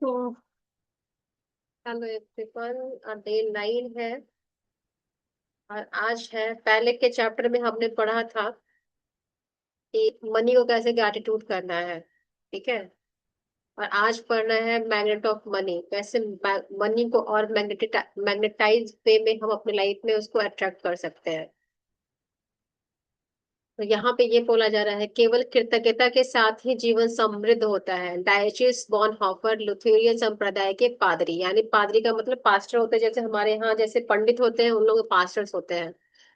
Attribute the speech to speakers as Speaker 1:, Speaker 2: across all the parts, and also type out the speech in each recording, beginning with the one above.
Speaker 1: तो hello everyone, day 9 है। और आज है, पहले के चैप्टर में हमने पढ़ा था कि मनी को कैसे ग्रैटिट्यूड करना है। ठीक है। और आज पढ़ना है मैग्नेट ऑफ मनी, कैसे मनी को और मैग्नेटाइज वे में हम अपनी लाइफ में उसको अट्रैक्ट कर सकते हैं। तो यहाँ पे ये बोला जा रहा है, केवल कृतज्ञता के साथ ही जीवन समृद्ध होता है। डायचिस बॉनहोफर लुथेरियन संप्रदाय के पादरी, यानी पादरी का मतलब पास्टर होते हैं, जैसे हमारे यहाँ जैसे पंडित होते हैं उन लोग पास्टर्स होते हैं।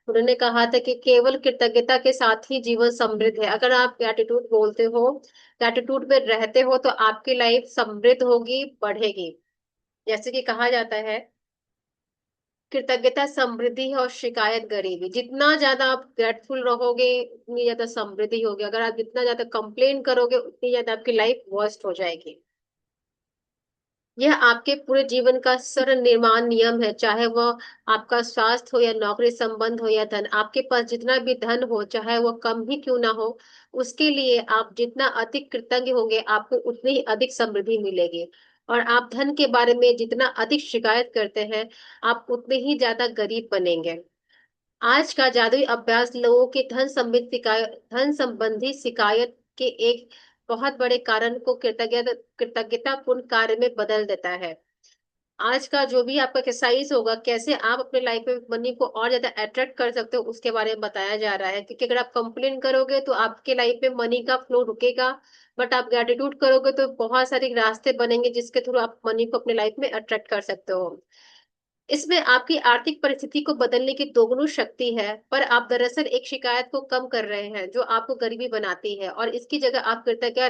Speaker 1: उन्होंने कहा था कि केवल कृतज्ञता के साथ ही जीवन समृद्ध है। अगर आप ग्रैटिट्यूड बोलते हो, ग्रैटिट्यूड में रहते हो, तो आपकी लाइफ समृद्ध होगी, बढ़ेगी। जैसे कि कहा जाता है, कृतज्ञता समृद्धि है और शिकायत गरीबी। जितना ज्यादा आप ग्रेटफुल रहोगे उतनी ज्यादा समृद्धि होगी। अगर आप जितना ज्यादा कंप्लेन करोगे उतनी ज्यादा आपकी लाइफ वर्स्ट हो जाएगी। यह आपके पूरे जीवन का सरल निर्माण नियम है, चाहे वह आपका स्वास्थ्य हो या नौकरी संबंध हो या धन। आपके पास जितना भी धन हो, चाहे वह कम ही क्यों ना हो, उसके लिए आप जितना अधिक कृतज्ञ होंगे आपको उतनी ही अधिक समृद्धि मिलेगी। और आप धन के बारे में जितना अधिक शिकायत करते हैं, आप उतने ही ज्यादा गरीब बनेंगे। आज का जादुई अभ्यास लोगों के धन संबंधी शिकायत के एक बहुत बड़े कारण को कृतज्ञतापूर्ण कार्य में बदल देता है। आज का जो भी आपका एक्सरसाइज होगा, कैसे आप अपने लाइफ में मनी को और ज्यादा अट्रैक्ट कर सकते हो, उसके बारे में बताया जा रहा है। क्योंकि अगर आप कंप्लेन करोगे तो आपके लाइफ में मनी का फ्लो रुकेगा, बट आप ग्रेटिट्यूड करोगे तो बहुत सारे रास्ते बनेंगे जिसके थ्रू आप मनी को अपने लाइफ में अट्रैक्ट कर सकते हो। इसमें आपकी आर्थिक परिस्थिति को बदलने की दोगुनी शक्ति है, पर आप दरअसल एक शिकायत को कम कर रहे हैं जो आपको गरीबी बनाती है, और इसकी जगह आप कृतज्ञता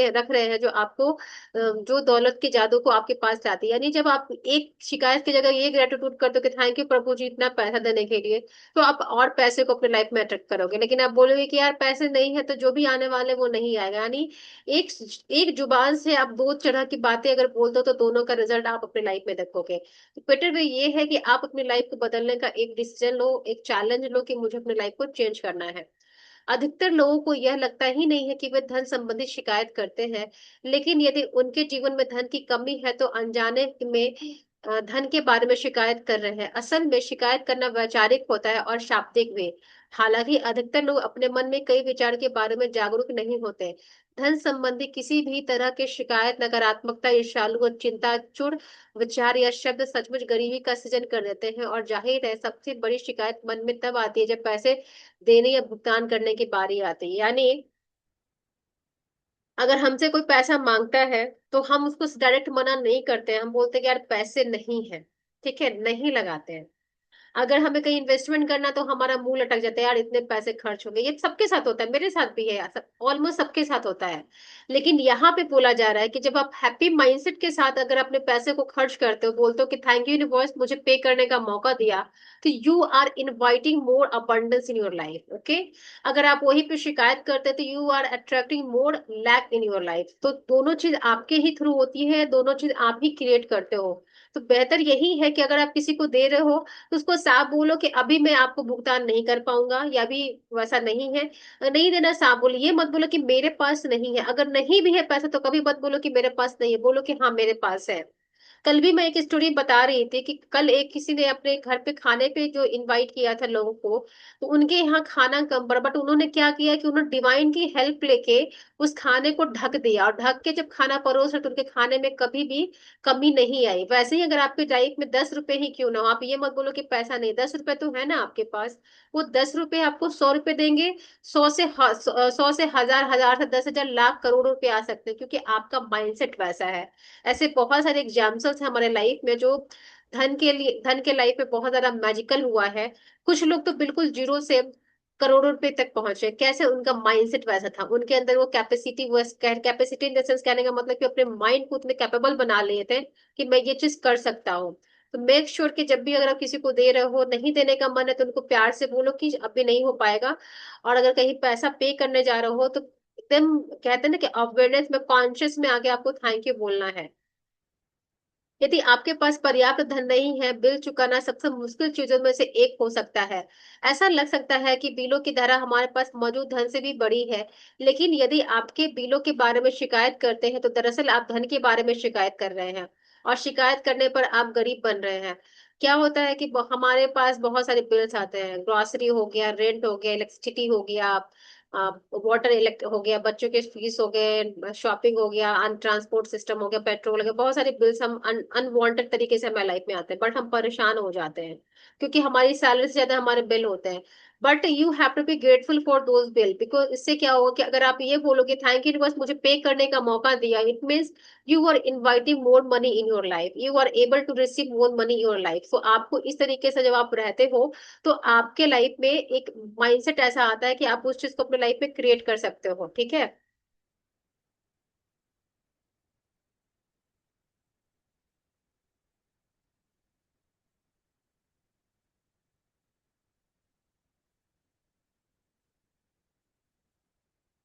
Speaker 1: रख रहे हैं जो आपको जो दौलत के जादू को आपके पास लाती है। यानी जब आप एक शिकायत की जगह ये ग्रेटिट्यूड करते हो कि थैंक यू प्रभु जी इतना पैसा देने के लिए, तो आप और पैसे को अपने लाइफ में अट्रैक्ट करोगे। लेकिन आप बोलोगे कि यार पैसे नहीं है तो जो भी आने वाले वो नहीं आएगा। यानी एक एक जुबान से आप दो तरह की बातें अगर बोल दो तो दोनों का रिजल्ट आप अपने लाइफ में देखोगे। तो बेटर वे ये है कि आप अपनी लाइफ को बदलने का एक डिसीजन लो, एक चैलेंज लो कि मुझे अपनी लाइफ को चेंज करना है। अधिकतर लोगों को यह लगता ही नहीं है कि वे धन संबंधी शिकायत करते हैं, लेकिन यदि उनके जीवन में धन की कमी है तो अनजाने में धन के बारे में शिकायत कर रहे हैं। असल में शिकायत करना वैचारिक होता है और शाब्दिक भी। हालांकि अधिकतर लोग अपने मन में कई विचार के बारे में जागरूक नहीं होते। धन संबंधी किसी भी तरह की शिकायत नकारात्मकता, ईर्ष्यालु और चिंताचुर विचार या शब्द सचमुच गरीबी का सृजन कर देते हैं। और जाहिर है सबसे बड़ी शिकायत मन में तब आती है जब पैसे देने या भुगतान करने की बारी आती है। यानी अगर हमसे कोई पैसा मांगता है तो हम उसको डायरेक्ट मना नहीं करते हैं, हम बोलते हैं कि यार पैसे नहीं है, ठीक है, नहीं लगाते हैं। अगर हमें कहीं इन्वेस्टमेंट करना तो हमारा मुंह लटक जाता है, यार इतने पैसे खर्च हो गए। ये सबके साथ होता है, मेरे साथ भी है, ऑलमोस्ट सबके साथ होता है। लेकिन यहाँ पे बोला जा रहा है कि जब आप हैप्पी माइंडसेट के साथ अगर अपने पैसे को खर्च करते हो, बोलते हो कि थैंक यू यूनिवर्स मुझे पे करने का मौका दिया, तो you are inviting more abundance in your life. Okay. अगर आप वहीं पे शिकायत करते हैं तो you are attracting more lack in your life. तो दोनों चीज आपके ही थ्रू होती है, दोनों चीज आप ही क्रिएट करते हो। तो बेहतर यही है कि अगर आप किसी को दे रहे हो तो उसको साफ बोलो कि अभी मैं आपको भुगतान नहीं कर पाऊंगा, या भी वैसा नहीं है, नहीं देना। साफ बोलो, ये मत बोलो कि मेरे पास नहीं है। अगर नहीं भी है पैसा तो कभी मत बोलो कि मेरे पास नहीं है, बोलो कि हाँ मेरे पास है। कल भी मैं एक स्टोरी बता रही थी कि कल एक किसी ने अपने घर पे खाने पे जो इनवाइट किया था लोगों को, तो उनके यहाँ खाना कम पड़ा, बट उन्होंने क्या किया कि उन्होंने डिवाइन की हेल्प लेके उस खाने को ढक दिया, और ढक के जब खाना परोस रहे तो उनके खाने में कभी भी कमी नहीं आई। वैसे ही अगर आपकी लाइफ में 10 रुपए ही क्यों ना हो, आप ये मत बोलो कि पैसा नहीं, 10 रुपए तो है ना आपके पास। वो 10 रुपए आपको 100 रुपए देंगे, 100 से हजार, हजार से 10,000, लाख, करोड़ रुपए आ सकते हैं, क्योंकि आपका माइंडसेट वैसा है। ऐसे बहुत सारे एग्जाम्पल्स हैं हमारे लाइफ में जो धन के लाइफ में बहुत ज्यादा मैजिकल हुआ है। कुछ लोग तो बिल्कुल जीरो से करोड़ों रुपए तक पहुंचे। कैसे? उनका माइंडसेट वैसा था, उनके अंदर वो कैपेसिटी, वो कैपेसिटी इन द सेंस, कहने का मतलब कि अपने माइंड को उतने कैपेबल बना लिए थे कि मैं ये चीज कर सकता हूँ। तो मेक श्योर कि जब भी अगर आप किसी को दे रहे हो, नहीं देने का मन है तो उनको प्यार से बोलो कि अभी नहीं हो पाएगा। और अगर कहीं पैसा पे करने जा रहे हो तो एकदम कहते हैं ना कि अवेयरनेस में, कॉन्शियस में आके आपको थैंक यू बोलना है। यदि आपके पास पर्याप्त धन नहीं है, बिल चुकाना सबसे मुश्किल चीजों में से एक हो सकता है। ऐसा लग सकता है कि बिलों की धारा हमारे पास मौजूद धन से भी बड़ी है, लेकिन यदि आपके बिलों के बारे में शिकायत करते हैं तो दरअसल आप धन के बारे में शिकायत कर रहे हैं, और शिकायत करने पर आप गरीब बन रहे हैं। क्या होता है कि हमारे पास बहुत सारे बिल्स आते हैं, ग्रोसरी हो गया, रेंट हो गया, इलेक्ट्रिसिटी हो गया, वाटर इलेक्ट हो गया, बच्चों के फीस हो गए, शॉपिंग हो गया, अन ट्रांसपोर्ट सिस्टम हो गया, पेट्रोल हो गया, बहुत सारे बिल्स हम अनवांटेड तरीके से हमारे लाइफ में आते हैं, बट हम परेशान हो जाते हैं क्योंकि हमारी सैलरी से ज्यादा हमारे बिल होते हैं। But you have to be grateful for those bill, because इससे क्या होगा कि अगर आप ये बोलोगे थैंक यू बस मुझे पे करने का मौका दिया, it means you are inviting more money in your life, you are able to receive more money in your life. So आपको इस तरीके से जब आप रहते हो तो आपके लाइफ में एक माइंडसेट ऐसा आता है कि आप उस चीज को अपने लाइफ में क्रिएट कर सकते हो। ठीक है।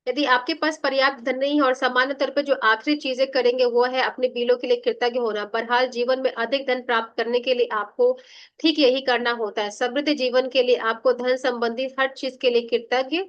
Speaker 1: यदि आपके पास पर्याप्त धन नहीं है और सामान्य तौर पर जो आखिरी चीजें करेंगे वो है अपने बिलों के लिए कृतज्ञ होना, बहरहाल जीवन में अधिक धन प्राप्त करने के लिए आपको ठीक यही करना होता है। समृद्ध जीवन के लिए आपको धन संबंधी हर चीज के लिए कृतज्ञ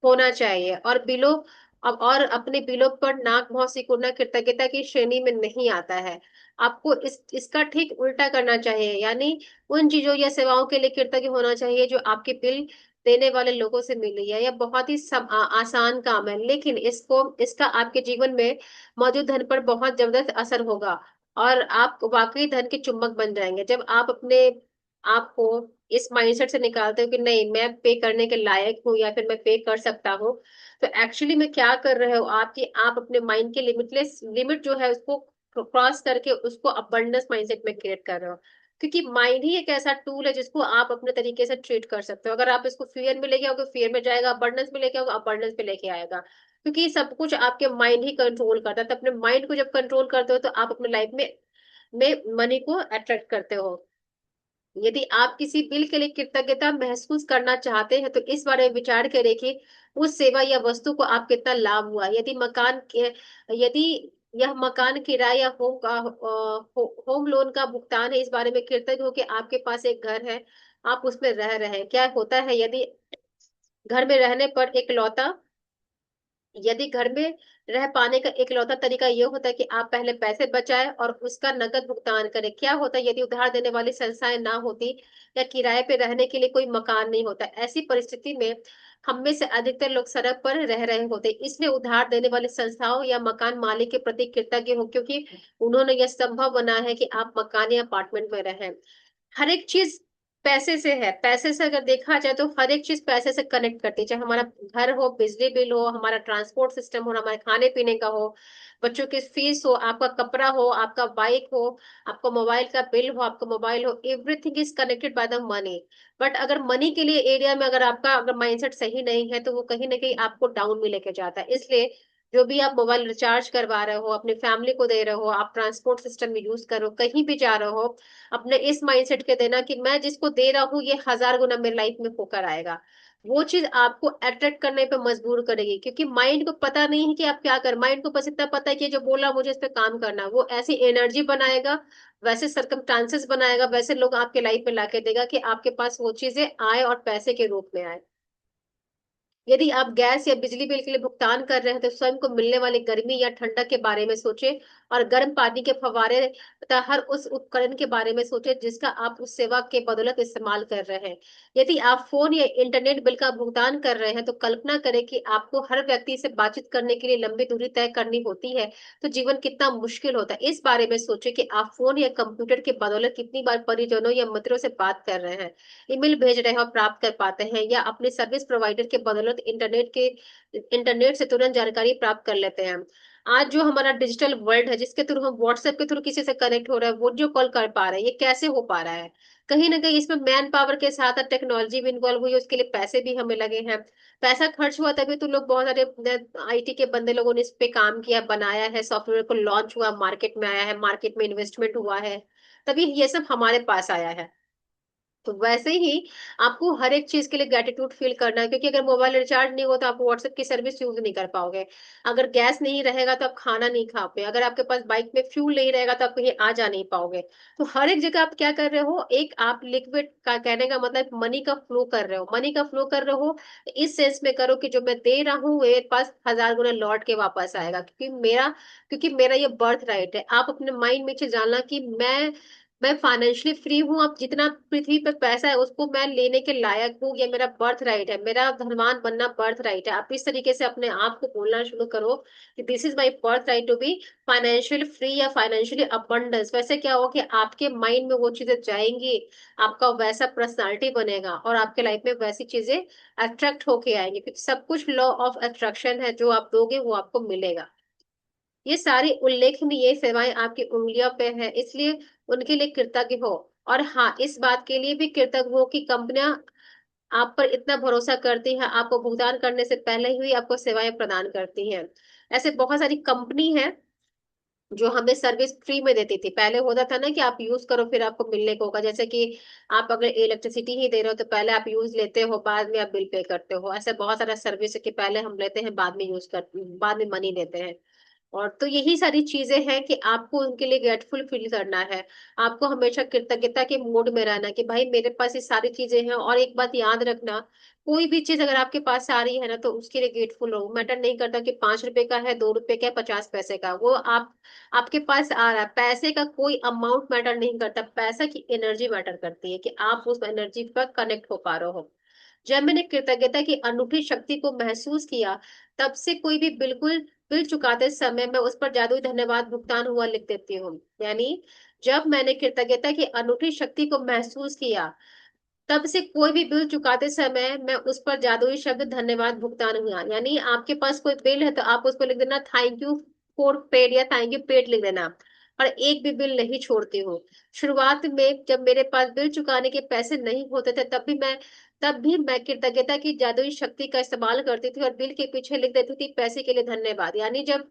Speaker 1: होना चाहिए, और बिलों अब और अपने बिलों पर नाक भौं सिकुड़ना कृतज्ञता की श्रेणी में नहीं आता है। आपको इसका ठीक उल्टा करना चाहिए, यानी उन चीजों या सेवाओं के लिए कृतज्ञ होना चाहिए जो आपके बिल देने वाले लोगों से मिली है। यह बहुत ही आसान काम है, लेकिन इसका आपके जीवन में मौजूद धन पर बहुत जबरदस्त असर होगा, और आप वाकई धन के चुम्बक बन जाएंगे जब आप अपने आप को इस माइंडसेट से निकालते हो कि नहीं मैं पे करने के लायक हूँ या फिर मैं पे कर सकता हूँ। तो एक्चुअली में क्या कर रहे हो आपकी, आप अपने माइंड के लिमिटलेस लिमिट जो है उसको क्रॉस करके उसको अबंडेंस माइंडसेट में क्रिएट कर रहे हो। क्योंकि माइंड ही एक ऐसा टूल है जिसको आप अपने तरीके से ट्रीट कर सकते हो। अगर आप इसको फियर में लेके आओगे फियर में जाएगा, अबंडेंस में लेके आओगे अबंडेंस में लेके आएगा, क्योंकि सब कुछ आपके माइंड ही कंट्रोल करता है। तो अपने माइंड को जब कंट्रोल करते हो तो आप अपने लाइफ में मनी को अट्रैक्ट करते हो। यदि आप किसी बिल के लिए कृतज्ञता महसूस करना चाहते हैं तो इस बारे में विचार करें कि उस सेवा या वस्तु को आप कितना लाभ हुआ। यदि यह मकान किराए या होम लोन का भुगतान है, इस बारे में कृतज्ञ हो कि आपके पास एक घर है, आप उसमें रह रहे हैं। क्या होता है यदि घर में रहने पर इकलौता यदि घर में रह पाने का इकलौता तरीका ये होता है कि आप पहले पैसे बचाएं और उसका नकद भुगतान करें। क्या होता है यदि उधार देने वाली संस्थाएं ना होती या किराए पे रहने के लिए कोई मकान नहीं होता, ऐसी परिस्थिति में हम में से अधिकतर लोग सड़क पर रह रहे होते। इसलिए उधार देने वाली संस्थाओं या मकान मालिक के प्रति कृतज्ञ हो, क्योंकि उन्होंने यह संभव बनाया है कि आप मकान या अपार्टमेंट में रहें। हर एक चीज पैसे से है, पैसे से अगर देखा जाए तो हर एक चीज पैसे से कनेक्ट करती है, चाहे हमारा घर हो, बिजली बिल हो, हमारा ट्रांसपोर्ट सिस्टम हो, हमारे खाने पीने का हो, बच्चों की फीस हो, आपका कपड़ा हो, आपका बाइक हो, आपका मोबाइल का बिल हो, आपका मोबाइल हो, everything is connected by the money. But अगर मनी के लिए एरिया में अगर आपका अगर माइंडसेट सही नहीं है तो वो कहीं ना कहीं आपको डाउन में लेके जाता है। इसलिए जो भी आप मोबाइल रिचार्ज करवा रहे हो, अपनी फैमिली को दे रहे हो, आप ट्रांसपोर्ट सिस्टम में यूज कर रहे हो, कहीं भी जा रहे हो, अपने इस माइंडसेट के देना कि मैं जिसको दे रहा हूँ ये 1000 गुना मेरी लाइफ में होकर आएगा। वो चीज आपको अट्रैक्ट करने पे मजबूर करेगी, क्योंकि माइंड को पता नहीं है कि आप क्या कर, माइंड को बस इतना पता है कि जो बोला मुझे इस पे काम करना है। वो ऐसी एनर्जी बनाएगा, वैसे सर्कमस्टांसेस बनाएगा, वैसे लोग आपके लाइफ में लाके देगा कि आपके पास वो चीजें आए और पैसे के रूप में आए। यदि आप गैस या बिजली बिल के लिए भुगतान कर रहे हैं तो स्वयं को मिलने वाली गर्मी या ठंडक के बारे में सोचें, और गर्म पानी के फव्वारे तथा हर उस उपकरण के बारे में सोचें जिसका आप उस सेवा के बदौलत इस्तेमाल कर रहे हैं। यदि आप फोन या इंटरनेट बिल का भुगतान कर रहे हैं तो कल्पना करें कि आपको हर व्यक्ति से बातचीत करने के लिए लंबी दूरी तय करनी होती है, तो जीवन कितना मुश्किल होता है। इस बारे में सोचें कि आप फोन या कंप्यूटर के बदौलत कितनी बार परिजनों या मित्रों से बात कर रहे हैं, ईमेल भेज रहे हैं और प्राप्त कर पाते हैं, या अपने सर्विस प्रोवाइडर के बदौलत इंटरनेट से तुरंत जानकारी प्राप्त कर लेते हैं। आज जो हमारा डिजिटल वर्ल्ड है जिसके थ्रू हम व्हाट्सएप के थ्रू किसी से कनेक्ट हो रहा है, वीडियो कॉल कर पा रहे हैं, ये कैसे हो पा रहा है? कहीं ना कहीं इसमें मैन पावर के साथ टेक्नोलॉजी भी इन्वॉल्व हुई है, उसके लिए पैसे भी हमें लगे हैं। पैसा खर्च हुआ तभी तो लोग बहुत सारे आईटी के बंदे लोगों ने इस पे काम किया, बनाया है, सॉफ्टवेयर को लॉन्च हुआ, मार्केट में आया है, मार्केट में इन्वेस्टमेंट हुआ है, तभी ये सब हमारे पास आया है। तो वैसे ही आपको हर एक चीज के लिए ग्रेटिट्यूड फील करना है, क्योंकि अगर मोबाइल रिचार्ज नहीं हो तो आप व्हाट्सएप की सर्विस यूज नहीं कर पाओगे। अगर गैस नहीं रहेगा तो आप खाना नहीं खा पाओगे। अगर आपके पास बाइक में फ्यूल नहीं रहेगा तो आप कहीं आ जा नहीं पाओगे। तो हर एक जगह आप क्या कर रहे हो, एक आप लिक्विड का कहने का मतलब मनी का फ्लो कर रहे हो, मनी का फ्लो कर रहे हो। इस सेंस में करो कि जो मैं दे रहा हूँ मेरे पास 1000 गुना लौट के वापस आएगा, क्योंकि मेरा ये बर्थ राइट है। आप अपने माइंड में जानना कि मैं फाइनेंशियली फ्री हूँ। अब जितना पृथ्वी पर पैसा है उसको मैं लेने के लायक हूँ, ये मेरा बर्थ राइट है, मेरा धनवान बनना बर्थ राइट है। आप इस तरीके से अपने आप को बोलना शुरू करो कि this is my birth right to be financially free या फाइनेंशियली अबंडेंस। वैसे क्या होगा कि आपके माइंड में वो चीजें जाएंगी, आपका वैसा पर्सनालिटी बनेगा और आपके लाइफ में वैसी चीजें अट्रैक्ट होके आएंगी, क्योंकि सब कुछ लॉ ऑफ अट्रैक्शन है। जो आप दोगे वो आपको मिलेगा। ये सारी उल्लेखनीय सेवाएं आपकी उंगलियों पे है, इसलिए उनके लिए कृतज्ञ हो। और हाँ, इस बात के लिए भी कृतज्ञ हो कि कंपनियां आप पर इतना भरोसा करती है, आपको भुगतान करने से पहले ही आपको सेवाएं प्रदान करती हैं। ऐसे बहुत सारी कंपनी है जो हमें सर्विस फ्री में देती थी। पहले होता था ना कि आप यूज करो फिर आपको मिलने को होगा, जैसे कि आप अगर इलेक्ट्रिसिटी ही दे रहे हो तो पहले आप यूज लेते हो, बाद में आप बिल पे करते हो। ऐसे बहुत सारा सर्विस है कि पहले हम लेते हैं, बाद में मनी देते हैं। और तो यही सारी चीजें हैं कि आपको उनके लिए ग्रेटफुल फील करना है। आपको हमेशा कृतज्ञता के मूड में रहना कि भाई मेरे पास ये सारी चीजें हैं। और एक बात याद रखना, कोई भी चीज अगर आपके पास आ रही है ना तो उसके लिए ग्रेटफुल रहो। मैटर नहीं करता कि 5 रुपए का है, 2 रुपए का है, 50 पैसे का, वो आप आपके पास आ रहा है। पैसे का कोई अमाउंट मैटर नहीं करता, पैसा की एनर्जी मैटर करती है कि आप उस एनर्जी पर कनेक्ट हो पा रहे हो। जब मैंने कृतज्ञता की अनूठी शक्ति को महसूस किया, तब से कोई भी बिल चुकाते समय मैं उस पर जादुई धन्यवाद भुगतान हुआ लिख देती हूँ। यानी जब मैंने कृतज्ञता की अनूठी शक्ति को महसूस किया, तब से कोई भी बिल चुकाते समय मैं उस पर जादुई शब्द धन्यवाद भुगतान हुआ। यानी आपके पास कोई बिल है तो आप उस पर लिख देना थैंक यू फॉर पेड या थैंक यू पेड लिख देना। और एक भी बिल नहीं छोड़ती हूँ। शुरुआत में जब मेरे पास बिल चुकाने के पैसे नहीं होते थे तब भी मैं कृतज्ञता की जादुई शक्ति का इस्तेमाल करती थी और बिल के पीछे लिख देती थी पैसे के लिए धन्यवाद। यानी जब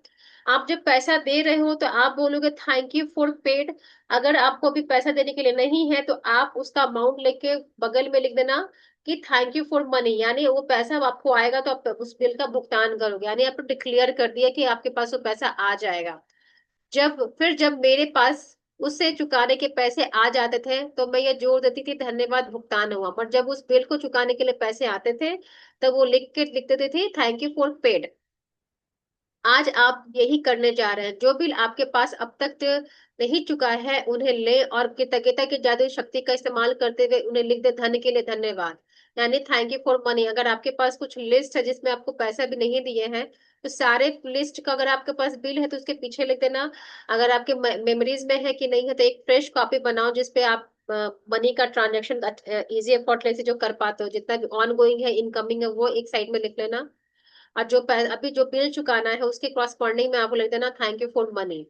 Speaker 1: पैसा दे रहे हो तो आप बोलोगे थैंक यू फॉर पेड। अगर आपको अभी पैसा देने के लिए नहीं है तो आप उसका अमाउंट लेके बगल में लिख देना कि थैंक यू फॉर मनी। यानी वो पैसा अब आपको आएगा तो आप उस बिल का भुगतान करोगे, यानी आपने डिक्लेयर कर दिया कि आपके पास वो पैसा आ जाएगा। जब मेरे पास उससे चुकाने के पैसे आ जाते थे तो मैं ये जोड़ देती थी धन्यवाद भुगतान हुआ। पर जब उस बिल को चुकाने के लिए पैसे आते थे तब वो लिख देते थे थैंक यू फॉर पेड। आज आप यही करने जा रहे हैं। जो बिल आपके पास अब तक नहीं चुका है उन्हें ले और कृतज्ञता की जादुई शक्ति का इस्तेमाल करते हुए उन्हें लिख दे धन के लिए धन्यवाद। यानी थैंक यू फॉर मनी। अगर आपके पास कुछ लिस्ट है जिसमें आपको पैसा भी नहीं दिए हैं तो सारे लिस्ट का अगर आपके पास बिल है तो उसके पीछे लिख देना। अगर आपके मेमोरीज में है कि नहीं है तो एक फ्रेश कॉपी बनाओ जिसपे आप मनी का ट्रांजेक्शन इजी एफर्टलेस से जो कर पाते हो, जितना भी ऑन गोइंग है इनकमिंग है वो एक साइड में लिख लेना। और अभी जो बिल चुकाना है उसके क्रॉसपॉन्डिंग में आपको लिख देना थैंक यू फॉर मनी।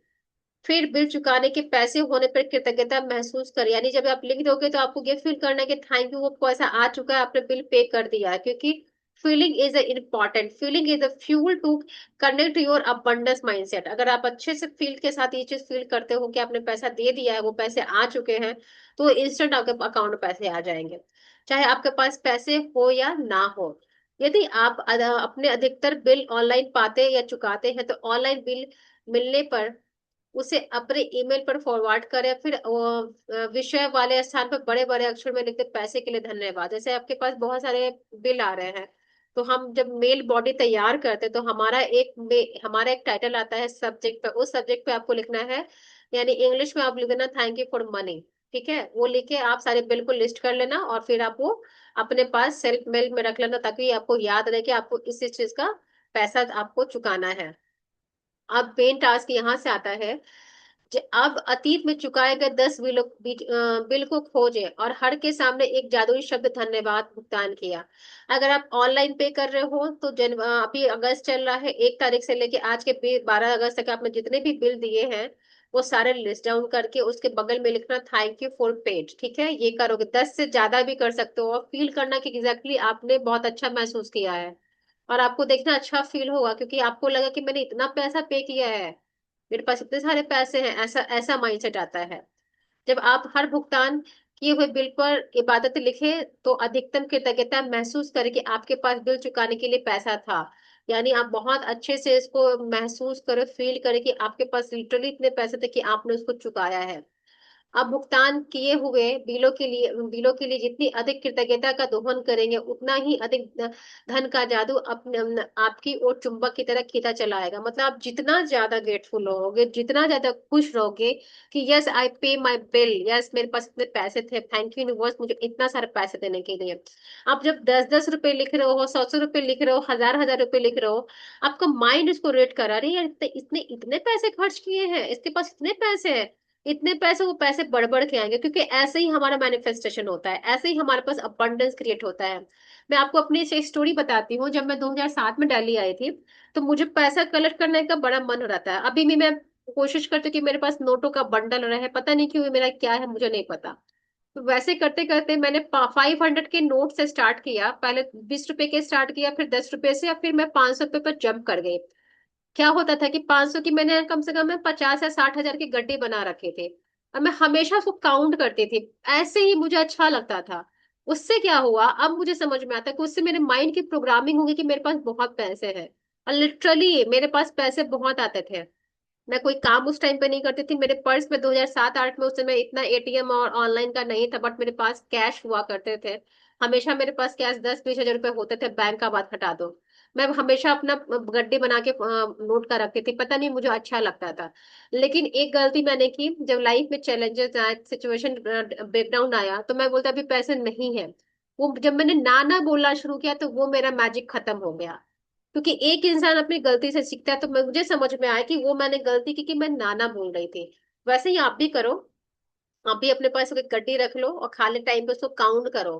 Speaker 1: फिर बिल चुकाने के पैसे होने पर कृतज्ञता महसूस कर, यानी जब आप लिख दोगे तो आपको ये फील करना है कि थैंक यू, वो पैसा आ चुका है, आपने बिल पे कर दिया है। क्योंकि feeling is a fuel to connect your abundance mindset. अगर आप अच्छे से फील के साथ ये चीज फील करते हो कि आपने पैसा दे दिया है, वो पैसे आ चुके हैं, तो इंस्टेंट आपके अकाउंट में पैसे आ जाएंगे, चाहे आपके पास पैसे हो या ना हो। यदि आप अपने अधिकतर बिल ऑनलाइन पाते या चुकाते हैं तो ऑनलाइन बिल मिलने पर उसे अपने ईमेल पर फॉरवर्ड करें। फिर विषय वाले स्थान पर बड़े बड़े अक्षर में लिखते पैसे के लिए धन्यवाद। जैसे आपके पास बहुत सारे बिल आ रहे हैं तो हम जब मेल बॉडी तैयार करते हैं तो हमारा एक टाइटल आता है सब्जेक्ट पे, उस सब्जेक्ट पे आपको लिखना है, यानी इंग्लिश में आप लिख देना थैंक यू फॉर मनी। ठीक है, वो लिखे आप सारे बिल को लिस्ट कर लेना और फिर आप वो अपने पास सेल्फ मेल में रख लेना ताकि आपको याद रहे कि आपको इस चीज का पैसा आपको चुकाना है। अब मेन टास्क यहाँ से आता है। अब अतीत में चुकाए गए 10 बिल को खोजें और हर के सामने एक जादुई शब्द धन्यवाद भुगतान किया। अगर आप ऑनलाइन पे कर रहे हो तो अभी अगस्त चल रहा है, 1 तारीख से लेके आज के 12 अगस्त तक आपने जितने भी बिल दिए हैं वो सारे लिस्ट डाउन करके उसके बगल में लिखना थैंक यू फॉर पेड। ठीक है, ये करोगे 10 से ज्यादा भी कर सकते हो और फील करना कि एग्जैक्टली आपने बहुत अच्छा महसूस किया है। और आपको देखना अच्छा फील होगा क्योंकि आपको लगा कि मैंने इतना पैसा पे किया है, मेरे पास इतने सारे पैसे हैं, ऐसा ऐसा माइंडसेट आता है। जब आप हर भुगतान किए हुए बिल पर इबादत लिखे तो अधिकतम कृतज्ञता महसूस करें कि आपके पास बिल चुकाने के लिए पैसा था। यानी आप बहुत अच्छे से इसको महसूस करें, फील करें कि आपके पास लिटरली इतने पैसे थे कि आपने उसको चुकाया है। आप भुगतान किए हुए बिलों के लिए जितनी अधिक कृतज्ञता का दोहन करेंगे, उतना ही अधिक धन का जादू अपने आपकी ओर चुंबक की तरह खींचा चला आएगा। मतलब आप जितना ज्यादा ग्रेटफुल रहोगे, जितना ज्यादा खुश रहोगे कि यस आई पे माई बिल, यस मेरे पास इतने पैसे थे, थैंक यू यूनिवर्स मुझे इतना सारे पैसे देने के लिए। आप जब 10-10 रुपए लिख रहे हो, 100-100 रुपए लिख रहे हो, 1000-1000 रुपए लिख रहे हो, आपका माइंड इसको रेट करा रही है, इतने इतने इतने पैसे खर्च किए हैं, इसके पास इतने पैसे हैं, इतने पैसे, वो पैसे बढ़ बढ़ के आएंगे, क्योंकि ऐसे ही हमारा मैनिफेस्टेशन होता है, ऐसे ही हमारे पास अबंडेंस क्रिएट होता है। मैं आपको अपनी से एक स्टोरी बताती हूँ। जब मैं 2007 में दिल्ली आई थी, तो मुझे पैसा कलेक्ट करने का बड़ा मन रहता है। अभी भी मैं कोशिश करती हूँ कि मेरे पास नोटों का बंडल रहे, पता नहीं क्यों, मेरा क्या है मुझे नहीं पता। तो वैसे करते करते मैंने 500 के नोट से स्टार्ट किया, पहले 20 रुपए के स्टार्ट किया, फिर 10 रुपए से, और फिर मैं 500 रुपए पर जंप कर गई। क्या होता था कि 500 की मैंने कम से कम मैं 50 या 60 हजार की गड्डी बना रखे थे, और मैं हमेशा उसको काउंट करती थी। ऐसे ही मुझे अच्छा लगता था। उससे क्या हुआ, अब मुझे समझ में आता है कि उससे मेरे माइंड की प्रोग्रामिंग होगी कि मेरे पास बहुत पैसे हैं। और लिटरली मेरे पास पैसे बहुत आते थे। मैं कोई काम उस टाइम पे नहीं करती थी। मेरे पर्स में 2007-8 में, उस समय इतना एटीएम और ऑनलाइन का नहीं था, बट मेरे पास कैश हुआ करते थे। हमेशा मेरे पास कैश 10-20 हजार रुपए होते थे, बैंक का बात हटा दो। मैं हमेशा अपना गड्डी बना के नोट का रखती थी, पता नहीं मुझे अच्छा लगता था। लेकिन एक गलती मैंने की, जब लाइफ में चैलेंजेस आए, सिचुएशन ब्रेकडाउन आया, तो मैं बोलता अभी पैसे नहीं है। वो जब मैंने ना ना बोलना शुरू किया, तो वो मेरा मैजिक खत्म हो गया। क्योंकि एक इंसान अपनी गलती से सीखता है, तो मुझे समझ में आया कि वो मैंने गलती की कि मैं नाना बोल रही थी। वैसे ही आप भी करो। आप भी अपने पास एक गड्डी रख लो और खाली टाइम पे उसको काउंट करो।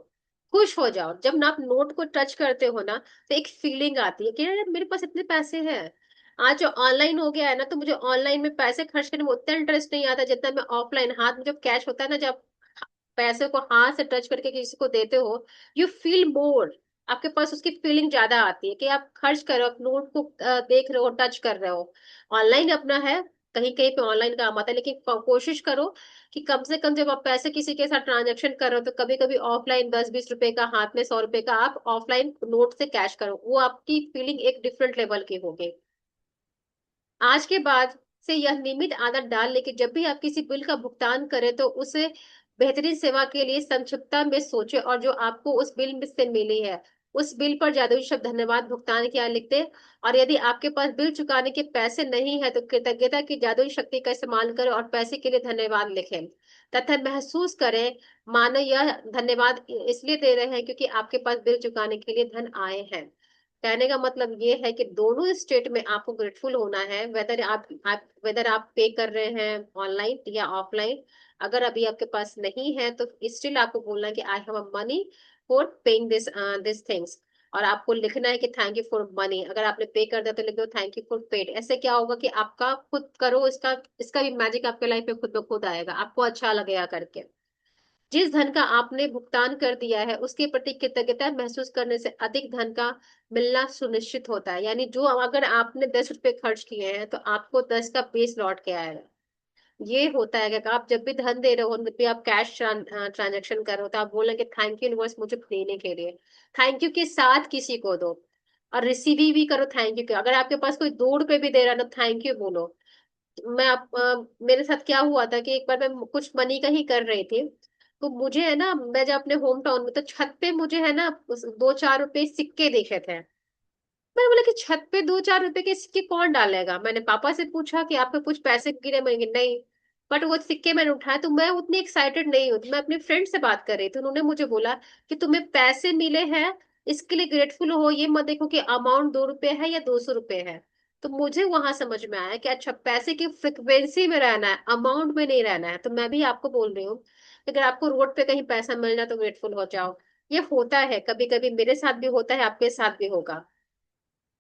Speaker 1: खुश हो जाओ जब ना आप नोट को टच करते हो ना, तो एक फीलिंग आती है कि यार मेरे पास इतने पैसे हैं। आज जो ऑनलाइन हो गया है ना, तो मुझे ऑनलाइन में पैसे खर्च करने में उतना इंटरेस्ट नहीं आता जितना मैं ऑफलाइन, हाथ में जब कैश होता है ना, जब पैसे को हाथ से टच करके किसी को देते हो, यू फील मोर। आपके पास उसकी फीलिंग ज्यादा आती है कि आप खर्च कर रहे हो, आप नोट को देख रहे हो, टच कर रहे हो। ऑनलाइन अपना है, कहीं कहीं पे ऑनलाइन काम आता है, लेकिन कोशिश करो कि कम से कम जब आप पैसे किसी के साथ ट्रांजेक्शन कर रहे हो, तो कभी कभी ऑफलाइन 10-20 रुपए का, हाथ में 100 रुपए का, आप ऑफलाइन नोट से कैश करो, वो आपकी फीलिंग एक डिफरेंट लेवल की होगी। आज के बाद से यह नियमित आदत डाल लेके जब भी आप किसी बिल का भुगतान करें, तो उसे बेहतरीन सेवा के लिए संक्षिप्तता में सोचे, और जो आपको उस बिल में से मिली है, उस बिल पर जादुई शब्द धन्यवाद भुगतान किया लिखते। और यदि आपके पास बिल चुकाने के पैसे नहीं है, तो कृतज्ञता की जादुई शक्ति का इस्तेमाल करें और पैसे के लिए धन्यवाद लिखें, तथा महसूस करें मानो यह धन्यवाद इसलिए दे रहे हैं क्योंकि आपके पास बिल चुकाने के लिए धन आए हैं। कहने का मतलब ये है कि दोनों स्टेट में आपको ग्रेटफुल होना है, वेदर आप पे कर रहे हैं ऑनलाइन या ऑफलाइन। अगर अभी आपके पास नहीं है, तो स्टिल आपको बोलना है कि I have a money for paying this things. और आपको लिखना है कि थैंक यू फॉर मनी। अगर आपने पे कर दिया, तो लिख दो थैंक यू फॉर पेड। ऐसे क्या होगा कि आपका खुद करो, इसका इसका भी मैजिक आपके लाइफ में खुद ब खुद आएगा, आपको अच्छा लगेगा करके। जिस धन का आपने भुगतान कर दिया है, उसके प्रति कृतज्ञता महसूस करने से अधिक धन का मिलना सुनिश्चित होता है। यानी जो, अगर आपने 10 रुपए खर्च किए हैं, तो आपको 10 का बेस लौट के आएगा। ये होता है कि आप जब भी धन दे रहे हो, जब भी आप कैश ट्रांजेक्शन कर रहे हो, तो आप बोलेंगे थैंक यू यूनिवर्स मुझे देने के लिए। थैंक यू के साथ किसी को दो, और रिसीव भी करो थैंक यू के। अगर आपके पास कोई 2 रुपए भी दे रहा है ना, थैंक यू बोलो। मेरे साथ क्या हुआ था कि एक बार मैं कुछ मनी का ही कर रही थी, तो मुझे है ना, मैं जब अपने होम टाउन में, तो छत पे मुझे है ना 2-4 रुपए सिक्के दिखे थे। मैंने बोला कि छत पे 2-4 रुपए के सिक्के कौन डालेगा। मैंने पापा से पूछा कि आप पे कुछ पैसे गिरे, मैं नहीं। बट वो सिक्के मैंने उठाए, तो मैं उतनी एक्साइटेड नहीं हूँ। तो मैं अपने फ्रेंड से बात कर रही थी, उन्होंने मुझे बोला कि तुम्हें पैसे मिले हैं, इसके लिए ग्रेटफुल हो, ये मत देखो कि अमाउंट 2 रुपए है या 200 रुपए है। तो मुझे वहां समझ में आया कि अच्छा, पैसे की फ्रिक्वेंसी में रहना है, अमाउंट में नहीं रहना है। तो मैं भी आपको बोल रही हूँ कि अगर आपको रोड पे कहीं पैसा मिल जाए, तो ग्रेटफुल हो जाओ। ये होता है कभी कभी, मेरे साथ भी होता है, आपके साथ भी होगा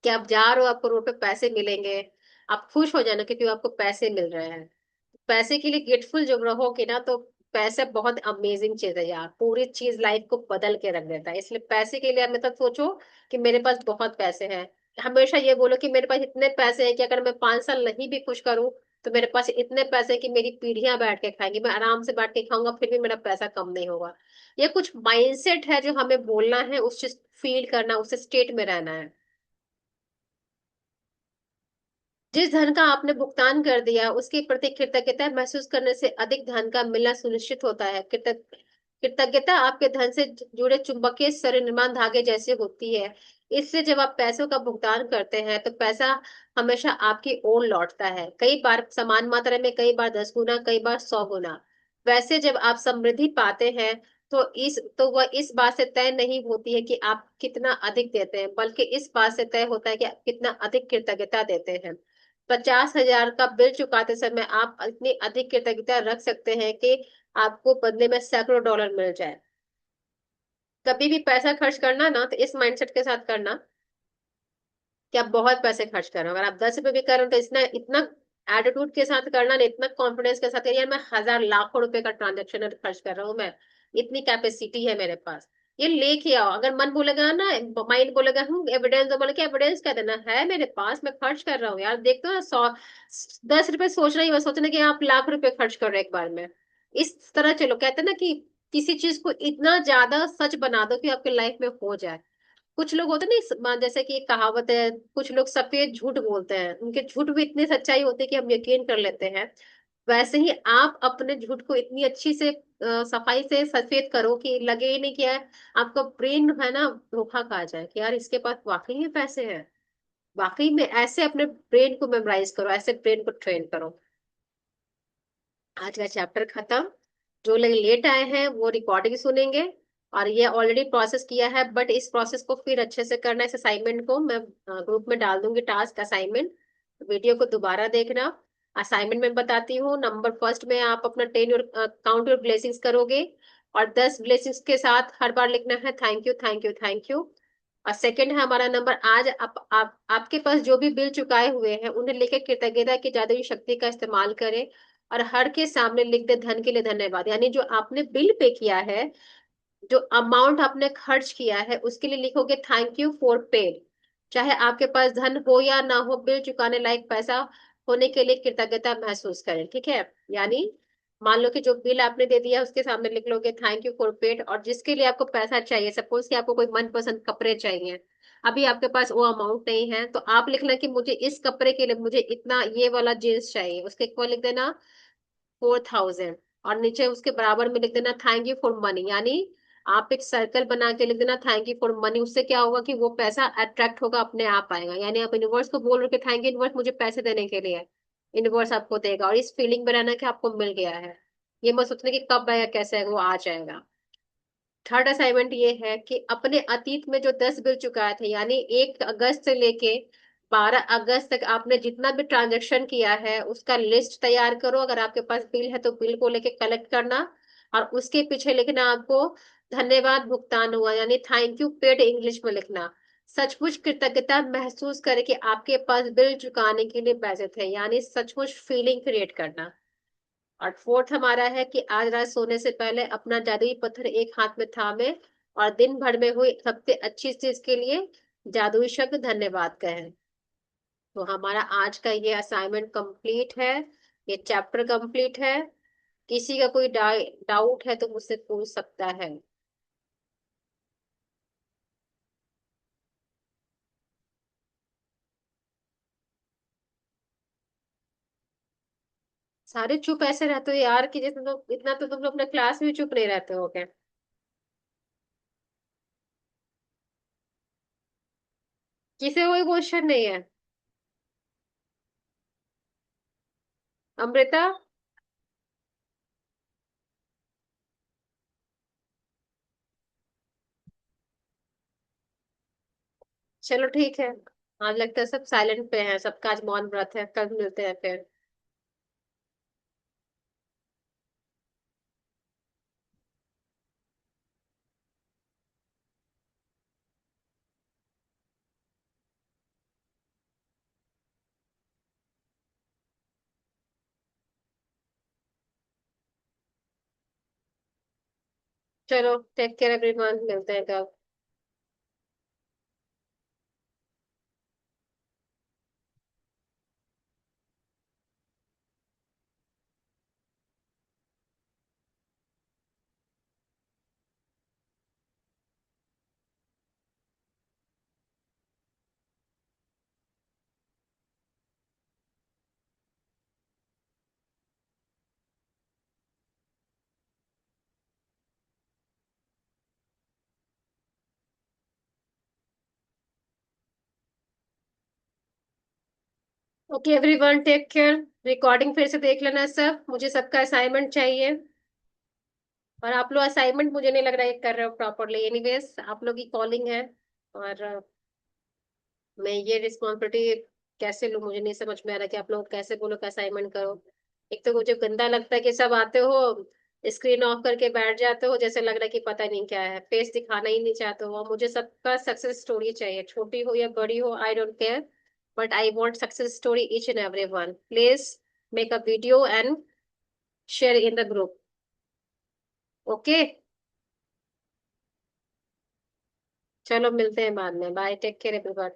Speaker 1: कि आप जा रहे हो, आपको रोड पे पैसे मिलेंगे, आप खुश हो जाना क्योंकि आपको पैसे मिल रहे हैं। पैसे के लिए ग्रेटफुल जब रहोगे ना, तो पैसे बहुत अमेजिंग चीज है यार, पूरी चीज लाइफ को बदल के रख देता है। इसलिए पैसे के लिए मतलब सोचो कि मेरे पास बहुत पैसे हैं। हमेशा ये बोलो कि मेरे पास इतने पैसे हैं कि अगर मैं 5 साल नहीं भी खुश करूं, तो मेरे पास इतने पैसे कि मेरी पीढ़ियां बैठ के खाएंगी, मैं आराम से बैठ के खाऊंगा, फिर भी मेरा पैसा कम नहीं होगा। ये कुछ माइंडसेट है जो हमें बोलना है, उस चीज फील करना, उस स्टेट में रहना है। जिस धन का आपने भुगतान कर दिया उसके प्रति कृतज्ञता महसूस करने से अधिक धन का मिलना सुनिश्चित होता है। कृतज्ञता आपके धन से जुड़े चुंबकीय सर निर्माण धागे जैसे होती है। इसलिए जब आप पैसों का भुगतान करते हैं तो पैसा हमेशा आपकी ओर लौटता है, कई बार समान मात्रा में, कई बार 10 गुना, कई बार 100 गुना। वैसे जब आप समृद्धि पाते हैं तो वह इस बात से तय नहीं होती है कि आप कितना अधिक देते हैं, बल्कि इस बात से तय होता है कि आप कितना अधिक कृतज्ञता देते हैं। 50,000 का बिल चुकाते समय आप इतनी अधिक कृतज्ञता रख सकते हैं कि आपको बदले में सैकड़ों डॉलर मिल जाए। कभी भी पैसा खर्च करना ना तो इस माइंडसेट के साथ करना कि आप बहुत पैसे खर्च कर रहे हो। अगर आप 10 रुपए भी कर रहे हो तो इतना इतना एटीट्यूड के साथ करना ना, इतना कॉन्फिडेंस के साथ करिए, यार मैं हजार लाखों रुपए का ट्रांजेक्शन खर्च कर रहा हूँ, मैं इतनी कैपेसिटी है मेरे पास। ये लेके आओ। अगर मन बोलेगा ना, माइंड बोलेगा हूँ एविडेंस दो, बोले कि एविडेंस क्या देना है मेरे पास, मैं खर्च कर रहा हूँ यार, देखते हो ना, 10 रुपए सोच रही है, सोचने कि आप लाख रुपए खर्च कर रहे हैं एक बार में। इस तरह चलो, कहते हैं ना कि किसी चीज को इतना ज्यादा सच बना दो कि आपके लाइफ में हो जाए। कुछ लोग होते हैं ना जैसे कि एक कहावत है, कुछ लोग सफेद झूठ बोलते हैं, उनके झूठ भी इतनी सच्चाई होती है कि हम यकीन कर लेते हैं। वैसे ही आप अपने झूठ को इतनी अच्छी से सफाई से सफेद करो कि लगे ही नहीं किया है। आपका ब्रेन है ना धोखा खा जाए कि यार इसके पास वाकई में पैसे हैं। वाकई में ऐसे अपने ब्रेन को मेमोराइज करो, ऐसे ब्रेन को ट्रेन करो। आज का चैप्टर खत्म। जो लोग लेट आए हैं वो रिकॉर्डिंग सुनेंगे, और ये ऑलरेडी प्रोसेस किया है, बट इस प्रोसेस को फिर अच्छे से करना है। इस असाइनमेंट को मैं ग्रुप में डाल दूंगी, टास्क असाइनमेंट। वीडियो को दोबारा देखना। असाइनमेंट में बताती हूँ, नंबर फर्स्ट में आप अपना 10 काउंट योर ब्लेसिंग्स करोगे, और 10 ब्लेसिंग्स के साथ हर बार लिखना है thank you, thank you, thank you. और सेकंड है हमारा नंबर, आज आपके पास जो भी बिल चुकाए हुए हैं उन्हें लेकर कृतज्ञता की जादुई शक्ति का इस्तेमाल करें, और हर के सामने लिख दे धन के लिए धन्यवाद। यानी जो आपने बिल पे किया है, जो अमाउंट आपने खर्च किया है, उसके लिए लिखोगे थैंक यू फॉर पेड। चाहे आपके पास धन हो या ना हो, बिल चुकाने लायक पैसा होने के लिए कृतज्ञता महसूस करें, ठीक है। यानी मान लो कि जो बिल आपने दे दिया उसके सामने लिख लोगे थैंक यू फॉर पेड, और जिसके लिए आपको पैसा चाहिए, सपोज कि आपको कोई मनपसंद कपड़े चाहिए, अभी आपके पास वो अमाउंट नहीं है, तो आप लिखना कि मुझे इस कपड़े के लिए मुझे इतना ये वाला जींस चाहिए, उसके ऊपर लिख देना 4,000, और नीचे उसके बराबर में लिख देना थैंक यू फॉर मनी। यानी आप एक सर्कल बना के लिख देना थैंक यू फॉर मनी। उससे क्या होगा कि वो पैसा अट्रैक्ट होगा, अपने आप आएगा। यानी आप यूनिवर्स को बोल रहे हो कि थैंक यू यूनिवर्स मुझे पैसे देने के लिए, यूनिवर्स आपको देगा, और इस फीलिंग में रहना कि आपको मिल गया है। ये मत सोचना कि कब आएगा कैसे आएगा, वो आ जाएगा। थर्ड असाइनमेंट ये है कि अपने अतीत में जो 10 बिल चुकाए थे, यानी 1 अगस्त से लेके 12 अगस्त तक आपने जितना भी ट्रांजेक्शन किया है उसका लिस्ट तैयार करो। अगर आपके पास बिल है तो बिल को लेके कलेक्ट करना, और उसके पीछे लिखना आपको धन्यवाद भुगतान हुआ, यानी थैंक यू पेड इंग्लिश में लिखना। सचमुच कृतज्ञता महसूस करें कि आपके पास बिल चुकाने के लिए पैसे थे, यानी सचमुच फीलिंग क्रिएट करना। और फोर्थ हमारा है कि आज रात सोने से पहले अपना जादुई पत्थर एक हाथ में थामे, और दिन भर में हुई सबसे अच्छी चीज के लिए जादुई शब्द धन्यवाद कहें। तो हमारा आज का ये असाइनमेंट कंप्लीट है, ये चैप्टर कंप्लीट है। किसी का कोई डाउट है तो मुझसे पूछ सकता है। सारे चुप ऐसे रहते हो यार, कि जैसे तुम इतना तो तुम लोग अपने क्लास में चुप नहीं रहते हो क्या? किसी को कोई क्वेश्चन नहीं है? अमृता? चलो ठीक है। आज लगता है सब साइलेंट पे है, सबका आज मौन व्रत है, कल मिलते हैं फिर। चलो टेक केयर एवरीवन, मिलते हैं कल। Okay everyone, take care. Recording फिर से देख लेना सब, मुझे सबका असाइनमेंट चाहिए। और आप लोग असाइनमेंट मुझे नहीं लग रहा है कर रहे हो प्रॉपरली। एनीवेज, आप लोग की कॉलिंग है। और मैं ये रिस्पॉन्सिबिलिटी कैसे लूँ, मुझे नहीं समझ में आ रहा कि आप लोग कैसे बोलो कि असाइनमेंट करो। एक तो मुझे गंदा लगता है कि सब आते हो, स्क्रीन ऑफ करके बैठ जाते हो, जैसे लग रहा है कि पता नहीं क्या है, फेस दिखाना ही नहीं चाहते हो। और मुझे सबका सक्सेस स्टोरी चाहिए, छोटी हो या बड़ी हो, I don't care, but I want success story each and every one. Please make a video and share in the group. Okay, चलो मिलते हैं बाद में। Bye, take care everyone.